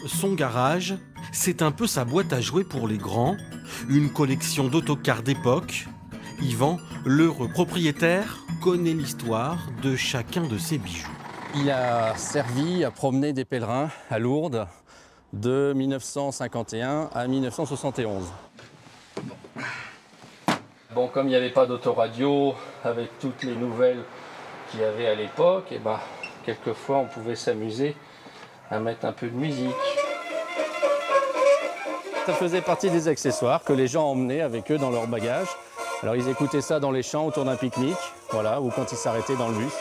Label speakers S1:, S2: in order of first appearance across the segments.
S1: son garage, c'est un peu sa boîte à jouets pour les grands, une collection d'autocars d'époque. Yvan, l'heureux propriétaire, connaît l'histoire de chacun de ses bijoux.
S2: Il a servi à promener des pèlerins à Lourdes de 1951 à 1971. Bon, comme il n'y avait pas d'autoradio avec toutes les nouvelles qu'il y avait à l'époque, et quelquefois on pouvait s'amuser à mettre un peu de musique. Ça faisait partie des accessoires que les gens emmenaient avec eux dans leur bagage. Alors ils écoutaient ça dans les champs autour d'un pique-nique, voilà, ou quand ils s'arrêtaient dans le bus.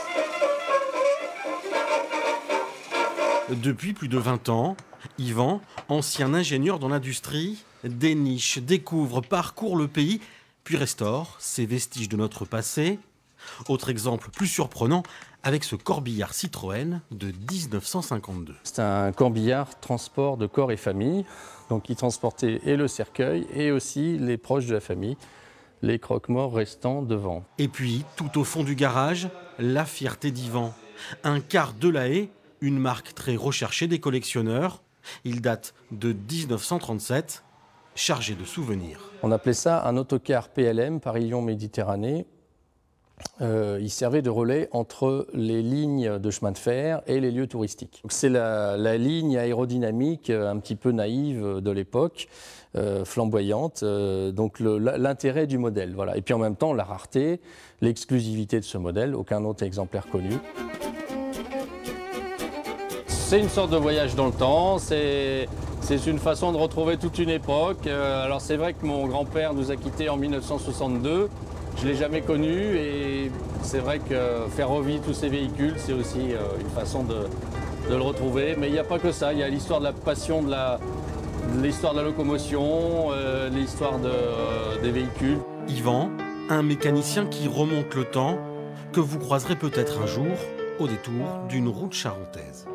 S1: Depuis plus de 20 ans, Yvan, ancien ingénieur dans l'industrie, déniche, découvre, parcourt le pays, puis restaure ces vestiges de notre passé. Autre exemple plus surprenant, avec ce corbillard Citroën de 1952.
S2: C'est un corbillard transport de corps et famille, donc il transportait et le cercueil et aussi les proches de la famille, les croque-morts restants devant.
S1: Et puis, tout au fond du garage, la fierté d'Yvan. Un quart de la Haye, une marque très recherchée des collectionneurs. Il date de 1937, chargé de souvenirs.
S2: On appelait ça un autocar PLM, Paris-Lyon-Méditerranée. Il servait de relais entre les lignes de chemin de fer et les lieux touristiques. C'est la ligne aérodynamique un petit peu naïve de l'époque, flamboyante, donc l'intérêt du modèle. Voilà. Et puis en même temps, la rareté, l'exclusivité de ce modèle, aucun autre exemplaire connu. C'est une sorte de voyage dans le temps, c'est une façon de retrouver toute une époque. Alors c'est vrai que mon grand-père nous a quittés en 1962. Je ne l'ai jamais connu et c'est vrai que faire revivre tous ces véhicules, c'est aussi une façon de le retrouver. Mais il n'y a pas que ça, il y a l'histoire de la passion, l'histoire de la locomotion, l'histoire des véhicules.
S1: Yvan, un mécanicien qui remonte le temps, que vous croiserez peut-être un jour au détour d'une route charentaise.